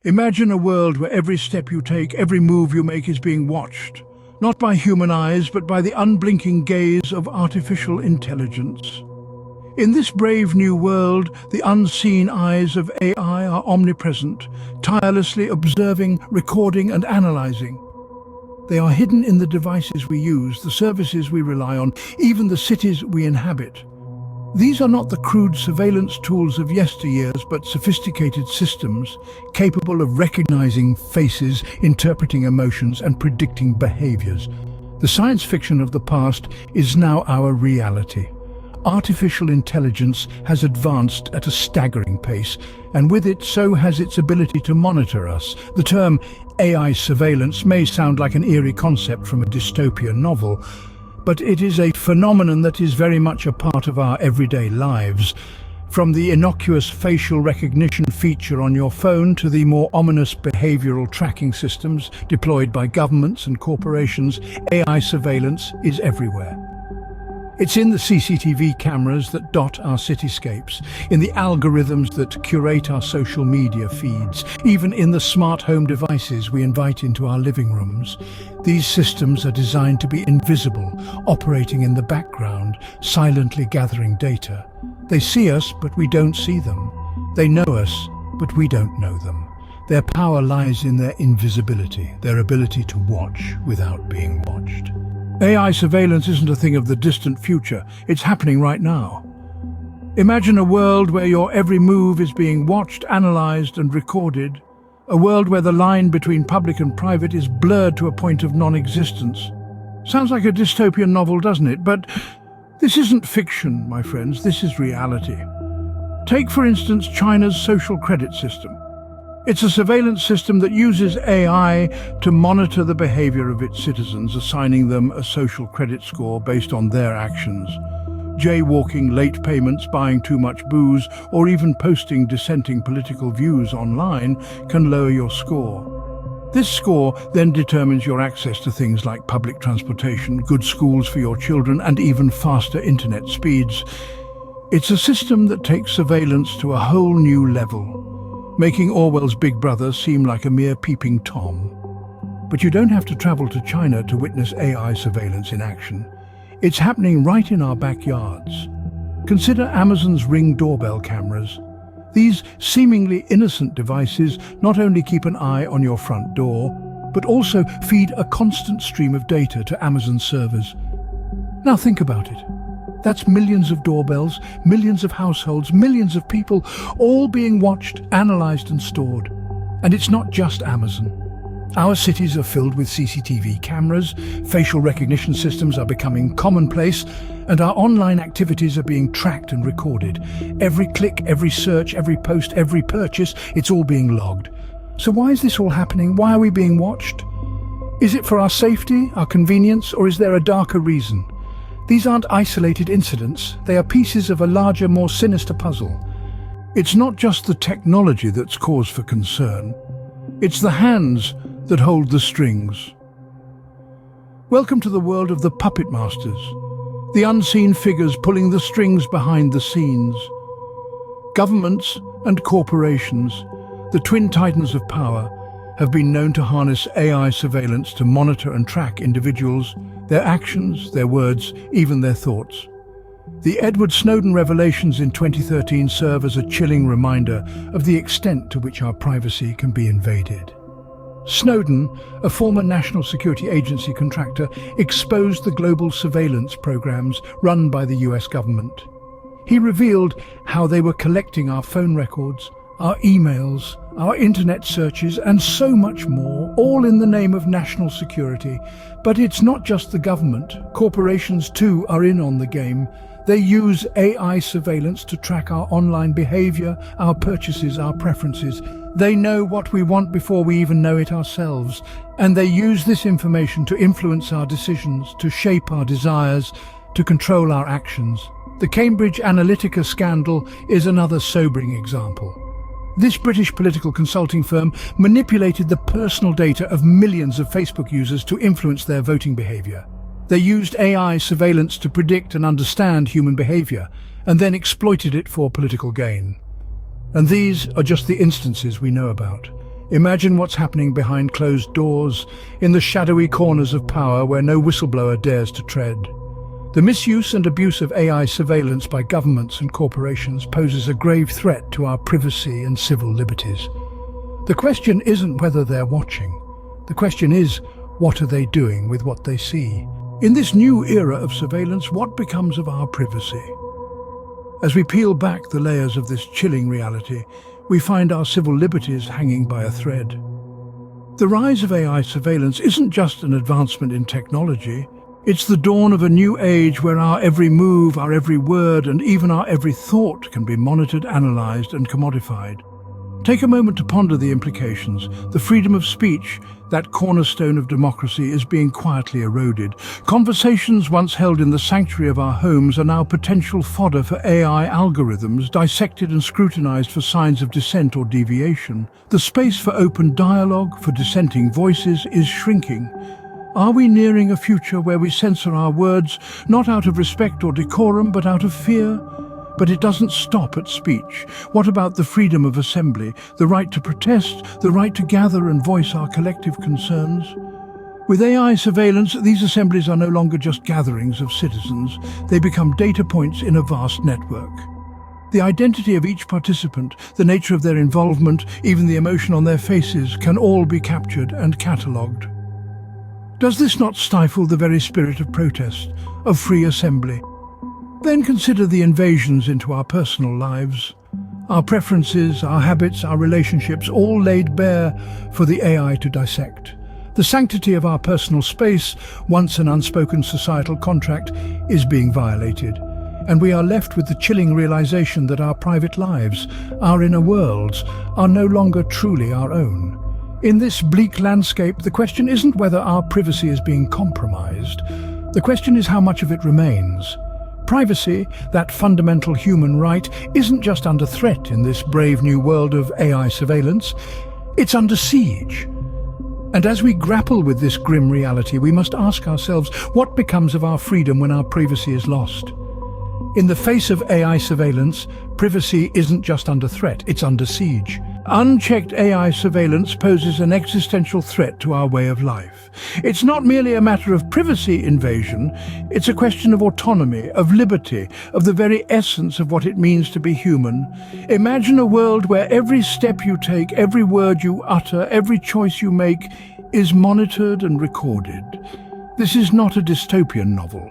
Imagine a world where every step you take, every move you make is being watched, not by human eyes, but by the unblinking gaze of artificial intelligence. In this brave new world, the unseen eyes of AI are omnipresent, tirelessly observing, recording and analyzing. They are hidden in the devices we use, the services we rely on, even the cities we inhabit. These are not the crude surveillance tools of yesteryears, but sophisticated systems capable of recognizing faces, interpreting emotions, and predicting behaviors. The science fiction of the past is now our reality. Artificial intelligence has advanced at a staggering pace, and with it, so has its ability to monitor us. The term AI surveillance may sound like an eerie concept from a dystopian novel, but it is a phenomenon that is very much a part of our everyday lives. From the innocuous facial recognition feature on your phone to the more ominous behavioral tracking systems deployed by governments and corporations, AI surveillance is everywhere. It's in the CCTV cameras that dot our cityscapes, in the algorithms that curate our social media feeds, even in the smart home devices we invite into our living rooms. These systems are designed to be invisible, operating in the background, silently gathering data. They see us, but we don't see them. They know us, but we don't know them. Their power lies in their invisibility, their ability to watch without being watched. AI surveillance isn't a thing of the distant future, it's happening right now. Imagine a world where your every move is being watched, analyzed and recorded. A world where the line between public and private is blurred to a point of non-existence. Sounds like a dystopian novel, doesn't it? But this isn't fiction, my friends, this is reality. Take, for instance, China's social credit system. It's a surveillance system that uses AI to monitor the behavior of its citizens, assigning them a social credit score based on their actions. Jaywalking, late payments, buying too much booze, or even posting dissenting political views online can lower your score. This score then determines your access to things like public transportation, good schools for your children, and even faster internet speeds. It's a system that takes surveillance to a whole new level, making Orwell's Big Brother seem like a mere peeping Tom. But you don't have to travel to China to witness AI surveillance in action. It's happening right in our backyards. Consider Amazon's Ring doorbell cameras. These seemingly innocent devices not only keep an eye on your front door, but also feed a constant stream of data to Amazon servers. Now think about it. That's millions of doorbells, millions of households, millions of people, all being watched, analyzed and stored. And it's not just Amazon. Our cities are filled with CCTV cameras, facial recognition systems are becoming commonplace, and our online activities are being tracked and recorded. Every click, every search, every post, every purchase, it's all being logged. So why is this all happening? Why are we being watched? Is it for our safety, our convenience, or is there a darker reason? These aren't isolated incidents, they are pieces of a larger, more sinister puzzle. It's not just the technology that's cause for concern, it's the hands that hold the strings. Welcome to the world of the puppet masters, the unseen figures pulling the strings behind the scenes. Governments and corporations, the twin titans of power, have been known to harness AI surveillance to monitor and track individuals, their actions, their words, even their thoughts. The Edward Snowden revelations in 2013 serve as a chilling reminder of the extent to which our privacy can be invaded. Snowden, a former National Security Agency contractor, exposed the global surveillance programs run by the US government. He revealed how they were collecting our phone records, our emails, our internet searches, and so much more, all in the name of national security. But it's not just the government. Corporations too are in on the game. They use AI surveillance to track our online behavior, our purchases, our preferences. They know what we want before we even know it ourselves. And they use this information to influence our decisions, to shape our desires, to control our actions. The Cambridge Analytica scandal is another sobering example. This British political consulting firm manipulated the personal data of millions of Facebook users to influence their voting behavior. They used AI surveillance to predict and understand human behavior, and then exploited it for political gain. And these are just the instances we know about. Imagine what's happening behind closed doors, in the shadowy corners of power where no whistleblower dares to tread. The misuse and abuse of AI surveillance by governments and corporations poses a grave threat to our privacy and civil liberties. The question isn't whether they're watching. The question is, what are they doing with what they see? In this new era of surveillance, what becomes of our privacy? As we peel back the layers of this chilling reality, we find our civil liberties hanging by a thread. The rise of AI surveillance isn't just an advancement in technology. It's the dawn of a new age where our every move, our every word, and even our every thought can be monitored, analyzed, and commodified. Take a moment to ponder the implications. The freedom of speech, that cornerstone of democracy, is being quietly eroded. Conversations once held in the sanctuary of our homes are now potential fodder for AI algorithms, dissected and scrutinized for signs of dissent or deviation. The space for open dialogue, for dissenting voices, is shrinking. Are we nearing a future where we censor our words, not out of respect or decorum, but out of fear? But it doesn't stop at speech. What about the freedom of assembly, the right to protest, the right to gather and voice our collective concerns? With AI surveillance, these assemblies are no longer just gatherings of citizens. They become data points in a vast network. The identity of each participant, the nature of their involvement, even the emotion on their faces, can all be captured and catalogued. Does this not stifle the very spirit of protest, of free assembly? Then consider the invasions into our personal lives. Our preferences, our habits, our relationships, all laid bare for the AI to dissect. The sanctity of our personal space, once an unspoken societal contract, is being violated. And we are left with the chilling realization that our private lives, our inner worlds, are no longer truly our own. In this bleak landscape, the question isn't whether our privacy is being compromised. The question is how much of it remains. Privacy, that fundamental human right, isn't just under threat in this brave new world of AI surveillance. It's under siege. And as we grapple with this grim reality, we must ask ourselves, what becomes of our freedom when our privacy is lost? In the face of AI surveillance, privacy isn't just under threat, it's under siege. Unchecked AI surveillance poses an existential threat to our way of life. It's not merely a matter of privacy invasion, it's a question of autonomy, of liberty, of the very essence of what it means to be human. Imagine a world where every step you take, every word you utter, every choice you make is monitored and recorded. This is not a dystopian novel.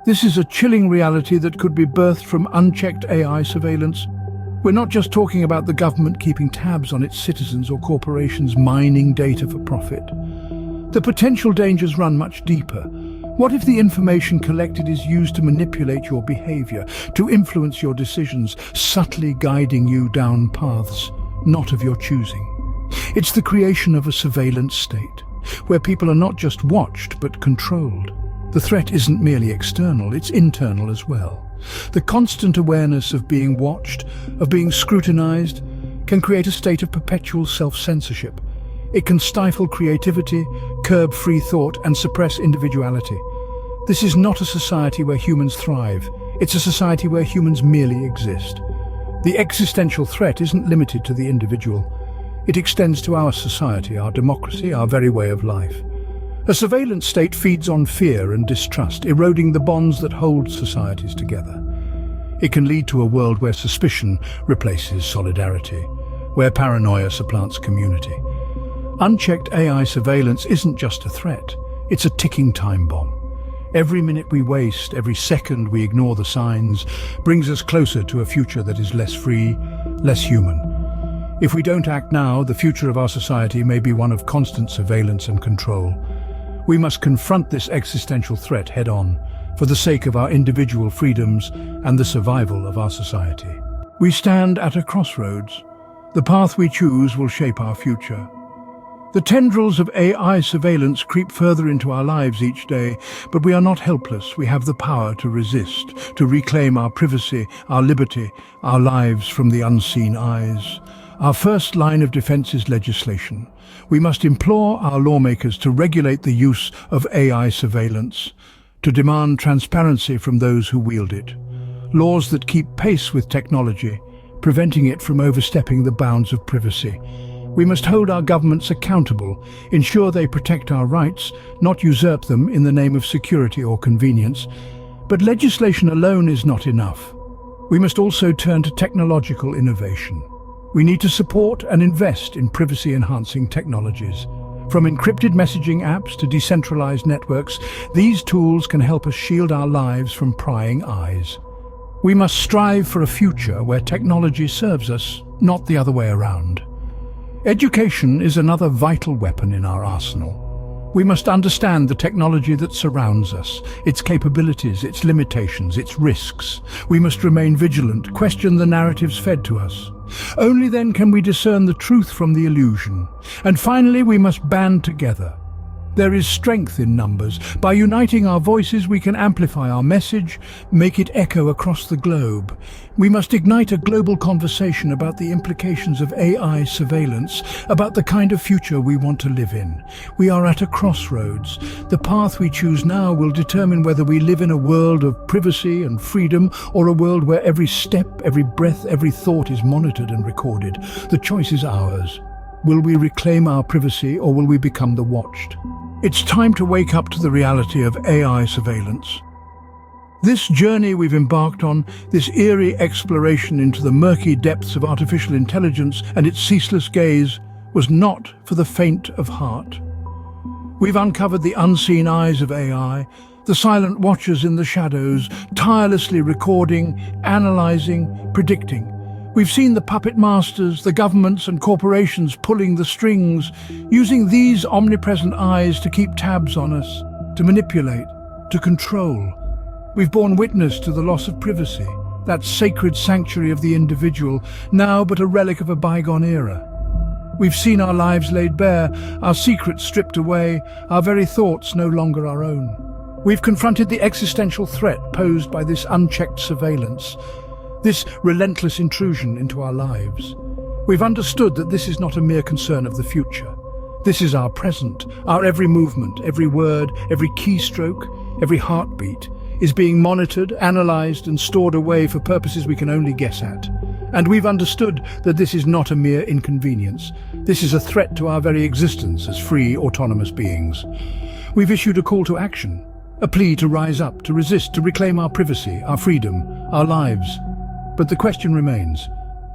This is a chilling reality that could be birthed from unchecked AI surveillance. We're not just talking about the government keeping tabs on its citizens or corporations mining data for profit. The potential dangers run much deeper. What if the information collected is used to manipulate your behavior, to influence your decisions, subtly guiding you down paths not of your choosing? It's the creation of a surveillance state, where people are not just watched but controlled. The threat isn't merely external, it's internal as well. The constant awareness of being watched, of being scrutinized, can create a state of perpetual self-censorship. It can stifle creativity, curb free thought, and suppress individuality. This is not a society where humans thrive. It's a society where humans merely exist. The existential threat isn't limited to the individual. It extends to our society, our democracy, our very way of life. A surveillance state feeds on fear and distrust, eroding the bonds that hold societies together. It can lead to a world where suspicion replaces solidarity, where paranoia supplants community. Unchecked AI surveillance isn't just a threat, it's a ticking time bomb. Every minute we waste, every second we ignore the signs, brings us closer to a future that is less free, less human. If we don't act now, the future of our society may be one of constant surveillance and control. We must confront this existential threat head-on, for the sake of our individual freedoms and the survival of our society. We stand at a crossroads. The path we choose will shape our future. The tendrils of AI surveillance creep further into our lives each day, but we are not helpless. We have the power to resist, to reclaim our privacy, our liberty, our lives from the unseen eyes. Our first line of defense is legislation. We must implore our lawmakers to regulate the use of AI surveillance, to demand transparency from those who wield it. Laws that keep pace with technology, preventing it from overstepping the bounds of privacy. We must hold our governments accountable, ensure they protect our rights, not usurp them in the name of security or convenience. But legislation alone is not enough. We must also turn to technological innovation. We need to support and invest in privacy-enhancing technologies. From encrypted messaging apps to decentralized networks, these tools can help us shield our lives from prying eyes. We must strive for a future where technology serves us, not the other way around. Education is another vital weapon in our arsenal. We must understand the technology that surrounds us, its capabilities, its limitations, its risks. We must remain vigilant, question the narratives fed to us. Only then can we discern the truth from the illusion. And finally, we must band together. There is strength in numbers. By uniting our voices, we can amplify our message, make it echo across the globe. We must ignite a global conversation about the implications of AI surveillance, about the kind of future we want to live in. We are at a crossroads. The path we choose now will determine whether we live in a world of privacy and freedom or a world where every step, every breath, every thought is monitored and recorded. The choice is ours. Will we reclaim our privacy or will we become the watched? It's time to wake up to the reality of AI surveillance. This journey we've embarked on, this eerie exploration into the murky depths of artificial intelligence and its ceaseless gaze, was not for the faint of heart. We've uncovered the unseen eyes of AI, the silent watchers in the shadows, tirelessly recording, analyzing, predicting. We've seen the puppet masters, the governments and corporations pulling the strings, using these omnipresent eyes to keep tabs on us, to manipulate, to control. We've borne witness to the loss of privacy, that sacred sanctuary of the individual, now but a relic of a bygone era. We've seen our lives laid bare, our secrets stripped away, our very thoughts no longer our own. We've confronted the existential threat posed by this unchecked surveillance, this relentless intrusion into our lives. We've understood that this is not a mere concern of the future. This is our present. Our every movement, every word, every keystroke, every heartbeat is being monitored, analyzed and stored away for purposes we can only guess at. And we've understood that this is not a mere inconvenience. This is a threat to our very existence as free, autonomous beings. We've issued a call to action, a plea to rise up, to resist, to reclaim our privacy, our freedom, our lives. But the question remains,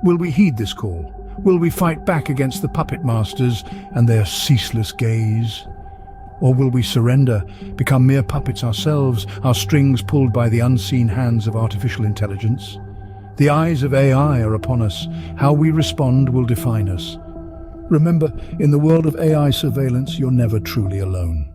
will we heed this call? Will we fight back against the puppet masters and their ceaseless gaze? Or will we surrender, become mere puppets ourselves, our strings pulled by the unseen hands of artificial intelligence? The eyes of AI are upon us. How we respond will define us. Remember, in the world of AI surveillance, you're never truly alone.